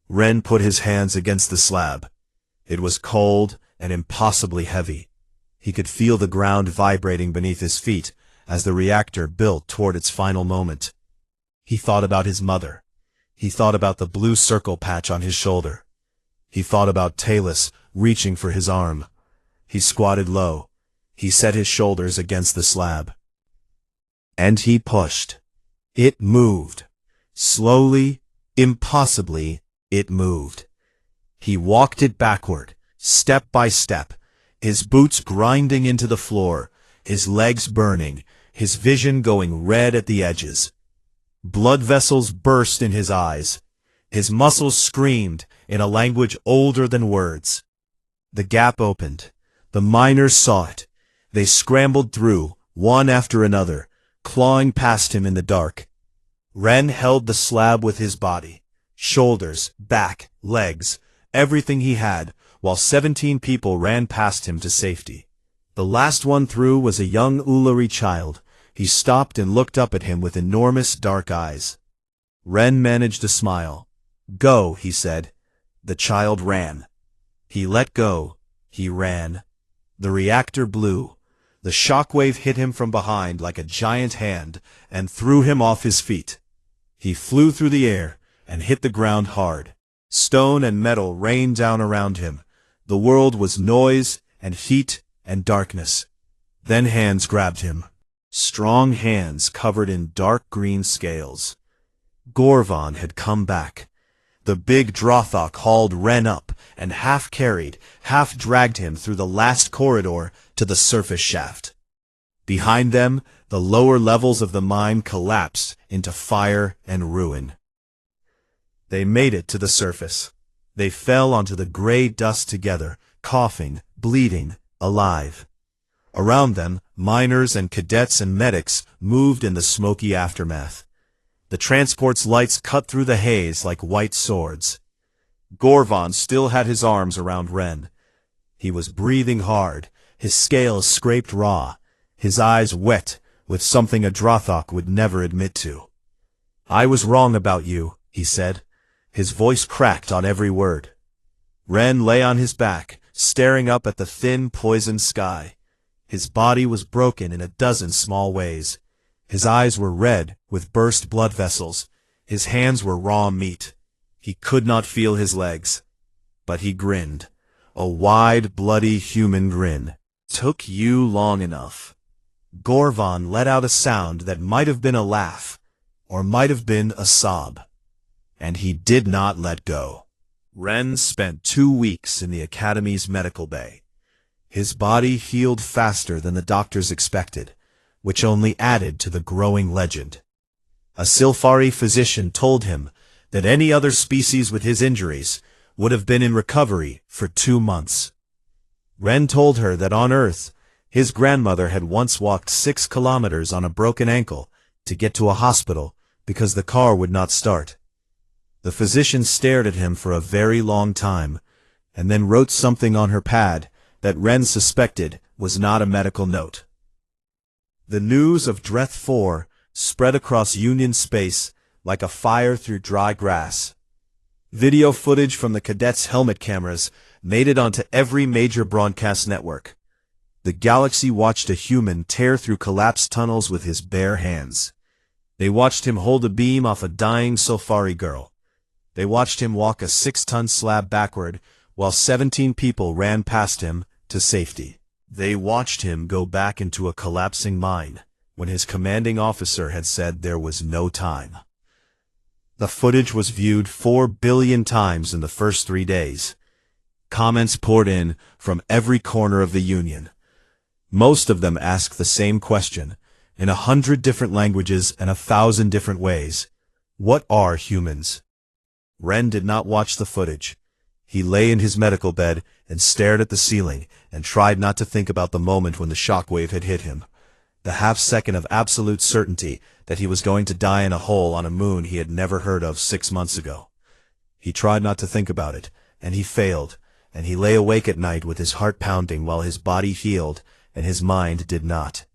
Ren put his hands against the slab. It was cold and impossibly heavy. He could feel the ground vibrating beneath his feet as the reactor built toward its final moment. He thought about his mother. He thought about the blue circle patch on his shoulder. He thought about Talus reaching for his arm. He squatted low. He set his shoulders against the slab. And he pushed. It moved. Slowly, impossibly, it moved. He walked it backward, step by step, his boots grinding into the floor, his legs burning, his vision going red at the edges. Blood vessels burst in his eyes. His muscles screamed in a language older than words. The gap opened. The miners saw it. They scrambled through, one after another, clawing past him in the dark. Ren held the slab with his body, shoulders, back, legs, everything he had, while 17 people ran past him to safety. The last one through was a young Ulari child. He stopped and looked up at him with enormous dark eyes. Ren managed a smile. "Go," he said. The child ran. He let go. He ran. The reactor blew. The shockwave hit him from behind like a giant hand and threw him off his feet. He flew through the air and hit the ground hard. Stone and metal rained down around him. The world was noise and heat and darkness. Then hands grabbed him. Strong hands covered in dark green scales. Gorvon had come back. The big Drothok hauled Ren up and half carried, half dragged him through the last corridor to the surface shaft. Behind them, the lower levels of the mine collapsed into fire and ruin. They made it to the surface. They fell onto the gray dust together, coughing, bleeding, alive. Around them, miners and cadets and medics moved in the smoky aftermath. The transport's lights cut through the haze like white swords. Gorvon still had his arms around Ren. He was breathing hard, his scales scraped raw, his eyes wet with something a Drothok would never admit to. "I was wrong about you," he said. His voice cracked on every word. Ren lay on his back, staring up at the thin, poisoned sky. His body was broken in a dozen small ways. His eyes were red with burst blood vessels. His hands were raw meat. He could not feel his legs. But he grinned. A wide, bloody human grin. "Took you long enough." Gorvon let out a sound that might have been a laugh, or might have been a sob. And he did not let go. Ren spent 2 weeks in the Academy's medical bay. His body healed faster than the doctors expected, which only added to the growing legend. A Silfari physician told him that any other species with his injuries would have been in recovery for 2 months. Ren told her that on Earth, his grandmother had once walked 6 kilometers on a broken ankle to get to a hospital because the car would not start. The physician stared at him for a very long time, and then wrote something on her pad that Ren suspected was not a medical note. The news of Dreth 4 spread across Union space like a fire through dry grass. Video footage from the cadets' helmet cameras made it onto every major broadcast network. The galaxy watched a human tear through collapsed tunnels with his bare hands. They watched him hold a beam off a dying Silfari girl. They watched him walk a 6-ton slab backward while 17 people ran past him to safety. They watched him go back into a collapsing mine when his commanding officer had said there was no time. The footage was viewed 4 billion times in the first 3 days. Comments poured in from every corner of the Union. Most of them asked the same question, in 100 different languages and 1,000 different ways. What are humans? Ren did not watch the footage. He lay in his medical bed and stared at the ceiling and tried not to think about the moment when the shockwave had hit him. The half-second of absolute certainty that he was going to die in a hole on a moon he had never heard of 6 months ago. He tried not to think about it, and he failed, and he lay awake at night with his heart pounding while his body healed and his mind did not.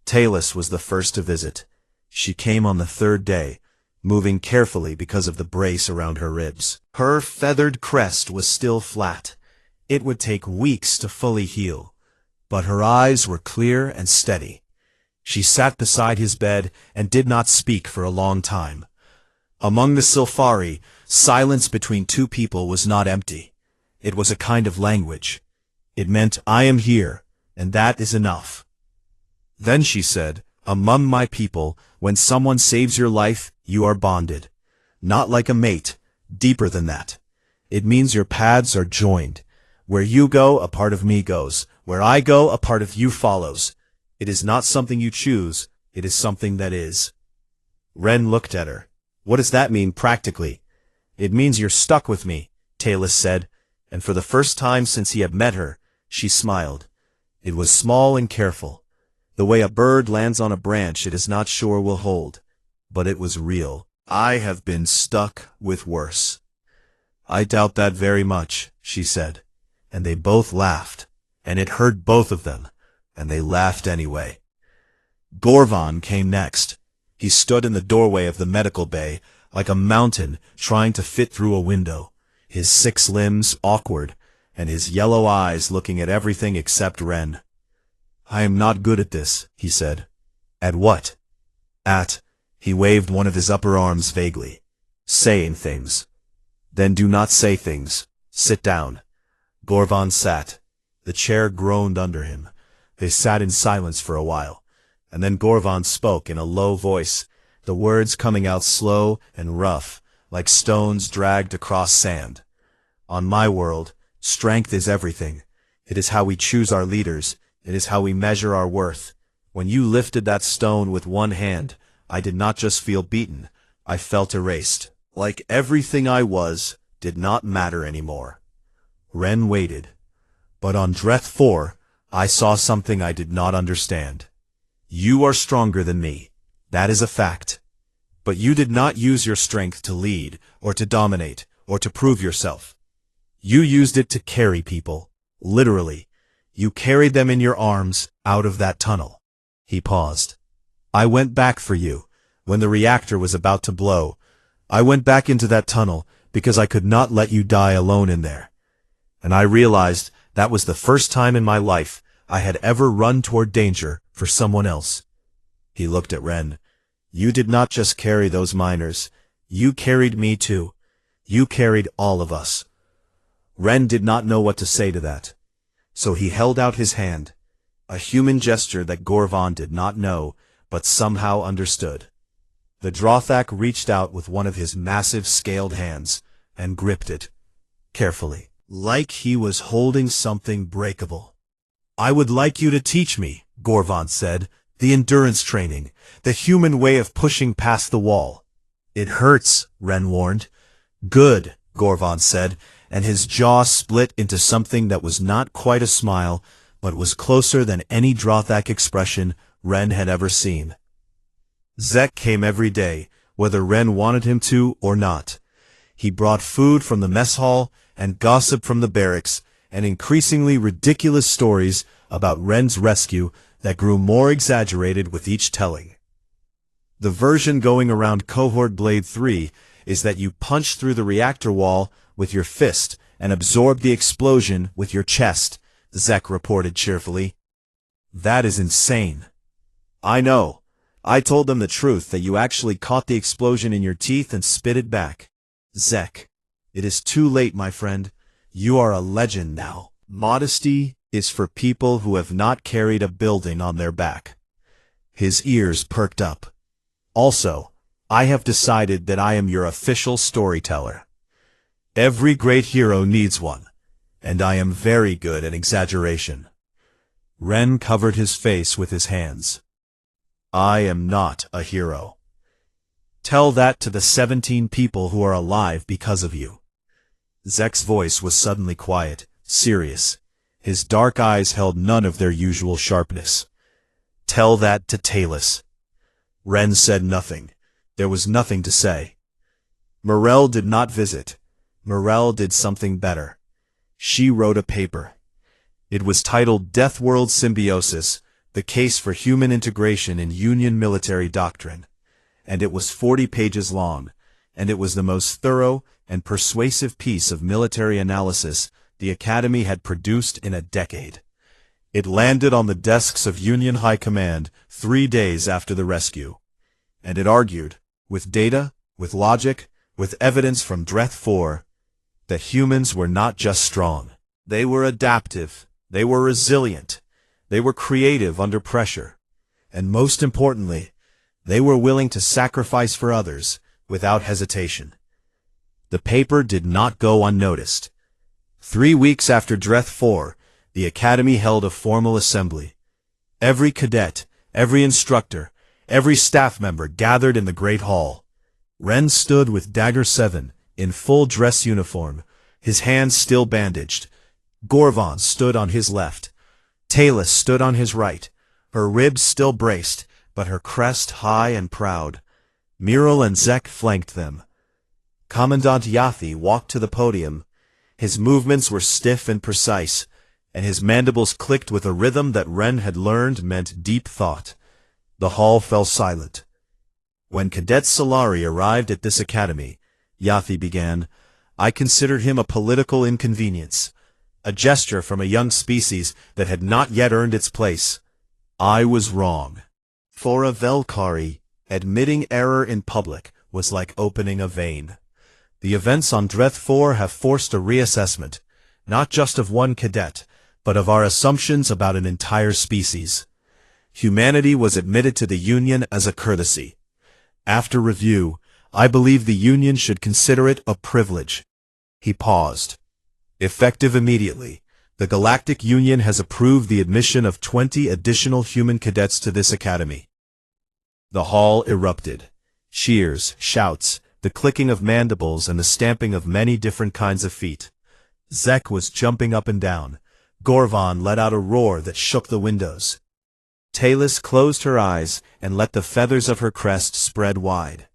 Talus was the first to visit. She came on the third day, moving carefully because of the brace around her ribs. Her feathered crest was still flat. It would take weeks to fully heal, but her eyes were clear and steady. She sat beside his bed and did not speak for a long time. Among the Sylphari, silence between two people was not empty. It was a kind of language. It meant, I am here, and that is enough. Then she said, among my people, when someone saves your life, you are bonded. Not like a mate, deeper than that. It means your paths are joined. Where you go, a part of me goes. Where I go, a part of you follows. It is not something you choose, it is something that is. Ren looked at her. What does that mean practically? It means you're stuck with me, Talus said, and for the first time since he had met her, she smiled. It was small and careful. The way a bird lands on a branch it is not sure will hold. But it was real. I have been stuck with worse. I doubt that very much, she said. And they both laughed. And it hurt both of them. And they laughed anyway. Gorvan came next. He stood in the doorway of the medical bay, like a mountain trying to fit through a window, his 6 limbs awkward, and his yellow eyes looking at everything except Ren. I am not good at this, he said. At what? He waved one of his upper arms vaguely. Saying things. Then do not say things. Sit down. Gorvan sat. The chair groaned under him. They sat in silence for a while, and then Gorvan spoke in a low voice, the words coming out slow and rough, like stones dragged across sand. On my world, strength is everything. It is how we choose our leaders. It is how we measure our worth. When you lifted that stone with one hand, I did not just feel beaten. I felt erased. Like everything I was did not matter anymore. Ren waited. But on Dreth 4, I saw something I did not understand. You are stronger than me. That is a fact. But you did not use your strength to lead, or to dominate, or to prove yourself. You used it to carry people. Literally. You carried them in your arms out of that tunnel. He paused. I went back for you, when the reactor was about to blow. I went back into that tunnel because I could not let you die alone in there. And I realized that was the first time in my life I had ever run toward danger for someone else. He looked at Ren. You did not just carry those miners. You carried me too. You carried all of us. Ren did not know what to say to that. So he held out his hand, a human gesture that Gorvan did not know, but somehow understood. The Drothak reached out with one of his massive scaled hands and gripped it, carefully, like he was holding something breakable. I would like you to teach me, Gorvan said, the endurance training, the human way of pushing past the wall. It hurts, Ren warned. Good, Gorvan said, and his jaw split into something that was not quite a smile, but was closer than any Drothak expression Ren had ever seen. Zek came every day, whether Ren wanted him to or not. He brought food from the mess hall and gossip from the barracks, and increasingly ridiculous stories about Ren's rescue that grew more exaggerated with each telling. The version going around Cohort Blade 3 is that you punch through the reactor wall with your fist and absorb the explosion with your chest, Zek reported cheerfully. That is insane. I know. I told them the truth that you actually caught the explosion in your teeth and spit it back. Zek, it is too late, my friend. You are a legend now. Modesty is for people who have not carried a building on their back. His ears perked up. Also, I have decided that I am your official storyteller. Every great hero needs one. and I am very good at exaggeration. Ren covered his face with his hands. I am not a hero. Tell that to the 17 people who are alive because of you. Zek's voice was suddenly quiet, serious. His dark eyes held none of their usual sharpness. Tell that to Talus. Ren said nothing. There was nothing to say. Morel did not visit. Morel did something better. She wrote a paper. It was titled Death World Symbiosis, the Case for Human Integration in Union Military Doctrine. And it was 40 pages long, and it was the most thorough and persuasive piece of military analysis the Academy had produced in a decade. It landed on the desks of Union High Command 3 days after the rescue. And it argued, with data, with logic, with evidence from Dreth 4, that humans were not just strong. They were adaptive. They were resilient. They were creative under pressure. And most importantly, they were willing to sacrifice for others without hesitation. The paper did not go unnoticed. 3 weeks after Dreth 4, the Academy held a formal assembly. Every cadet, every instructor, every staff member gathered in the Great Hall. Ren stood with Dagger 7, in full dress uniform, his hands still bandaged. Gorvon stood on his left. Talus stood on his right, her ribs still braced, but her crest high and proud. Miral and Zek flanked them. Commandant Yathi walked to the podium. His movements were stiff and precise, and his mandibles clicked with a rhythm that Ren had learned meant deep thought. The hall fell silent. When Cadet Solari arrived at this academy, Yathi began, I considered him a political inconvenience, a gesture from a young species that had not yet earned its place. I was wrong. For a Velkari, admitting error in public was like opening a vein. The events on Dreth 4 have forced a reassessment, not just of one cadet, but of our assumptions about an entire species. Humanity was admitted to the Union as a courtesy. After review, I believe the Union should consider it a privilege. He paused. Effective immediately, the Galactic Union has approved the admission of 20 additional human cadets to this academy. The hall erupted. Cheers, shouts, the clicking of mandibles and the stamping of many different kinds of feet. Zek was jumping up and down. Gorvon let out a roar that shook the windows. Talus closed her eyes and let the feathers of her crest spread wide.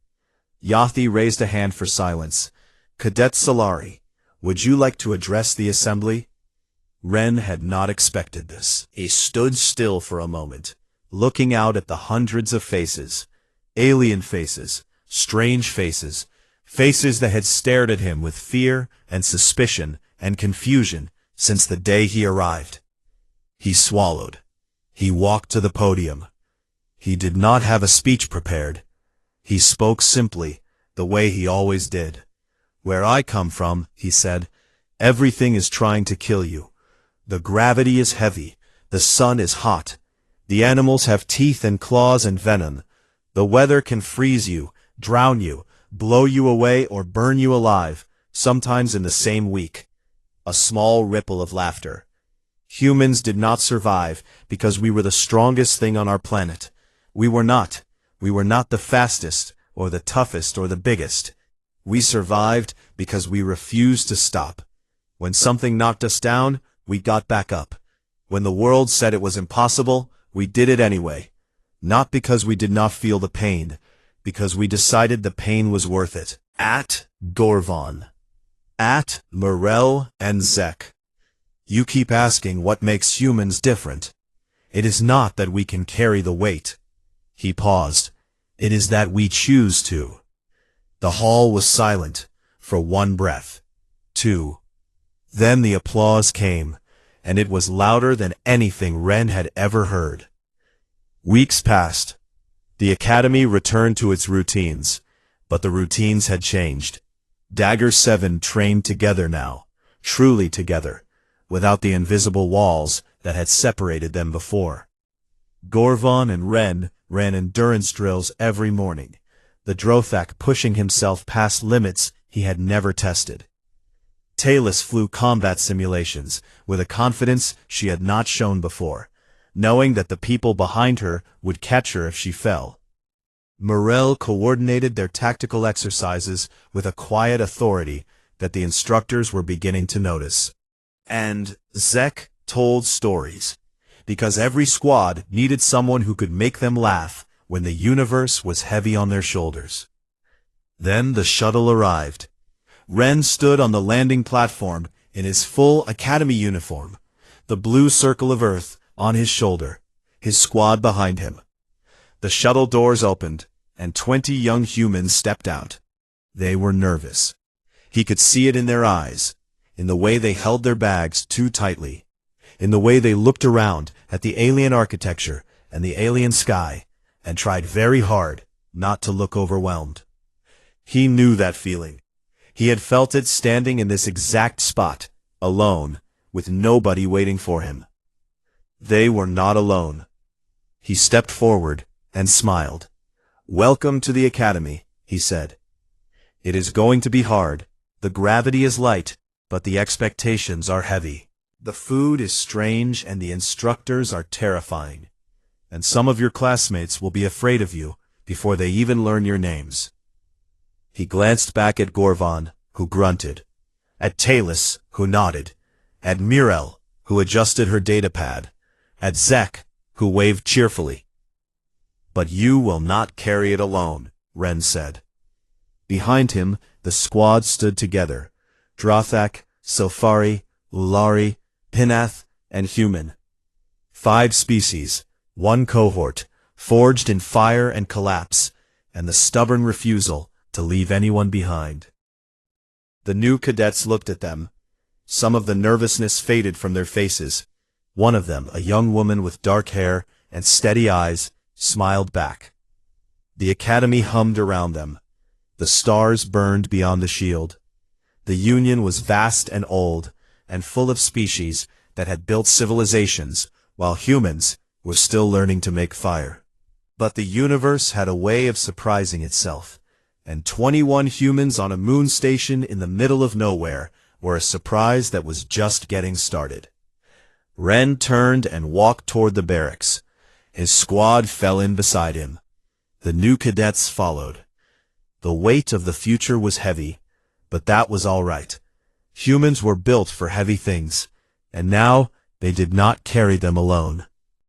Yathi raised a hand for silence. Cadet Solari, would you like to address the assembly? Ren had not expected this. He stood still for a moment, looking out at the hundreds of faces. Alien faces, strange faces, faces that had stared at him with fear and suspicion and confusion since the day he arrived. He swallowed. He walked to the podium. He did not have a speech prepared. He spoke simply, the way he always did. Where I come from, he said, everything is trying to kill you. The gravity is heavy. The sun is hot. The animals have teeth and claws and venom. The weather can freeze you, drown you, blow you away or burn you alive, sometimes in the same week. A small ripple of laughter. Humans did not survive because we were the strongest thing on our planet. We were not. We were not the fastest, or the toughest, or the biggest. We survived because we refused to stop. When something knocked us down, we got back up. When the world said it was impossible, we did it anyway. Not because we did not feel the pain, because we decided the pain was worth it. At Gorvon. At Morel and Zek. You keep asking what makes humans different. It is not that we can carry the weight. He paused. It is that we choose to. The hall was silent, for one breath. 2. Then the applause came, and it was louder than anything Ren had ever heard. Weeks passed. The academy returned to its routines, but the routines had changed. Dagger 7 trained together now, truly together, without the invisible walls that had separated them before. Gorvon and Ren ran endurance drills every morning, the Drothak pushing himself past limits he had never tested. Talus flew combat simulations with a confidence she had not shown before, knowing that the people behind her would catch her if she fell. Morel coordinated their tactical exercises with a quiet authority that the instructors were beginning to notice. And Zek told stories, because every squad needed someone who could make them laugh when the universe was heavy on their shoulders. Then the shuttle arrived. Ren stood on the landing platform in his full academy uniform, the blue circle of Earth on his shoulder, his squad behind him. The shuttle doors opened, and 20 young humans stepped out. They were nervous. He could see it in their eyes, in the way they held their bags too tightly, in the way they looked around at the alien architecture and the alien sky, and tried very hard not to look overwhelmed. He knew that feeling. He had felt it standing in this exact spot, alone, with nobody waiting for him. They were not alone. He stepped forward and smiled. "Welcome to the academy," he said. "It is going to be hard. The gravity is light, but the expectations are heavy. The food is strange and the instructors are terrifying. And some of your classmates will be afraid of you before they even learn your names." He glanced back at Gorvan, who grunted, at Talus, who nodded, at Mirel, who adjusted her datapad, at Zek, who waved cheerfully. "But you will not carry it alone," Ren said. Behind him, the squad stood together, Drothak, Sofari, Ulari, Pinath, and Human. 5 species, 1 cohort, forged in fire and collapse, and the stubborn refusal to leave anyone behind. The new cadets looked at them. Some of the nervousness faded from their faces. One of them, a young woman with dark hair and steady eyes, smiled back. The academy hummed around them. The stars burned beyond the shield. The Union was vast and old, and full of species that had built civilizations, while humans were still learning to make fire. But the universe had a way of surprising itself, and 21 humans on a moon station in the middle of nowhere were a surprise that was just getting started. Ren turned and walked toward the barracks. His squad fell in beside him. The new cadets followed. The weight of the future was heavy, but that was all right. Humans were built for heavy things, and now they did not carry them alone.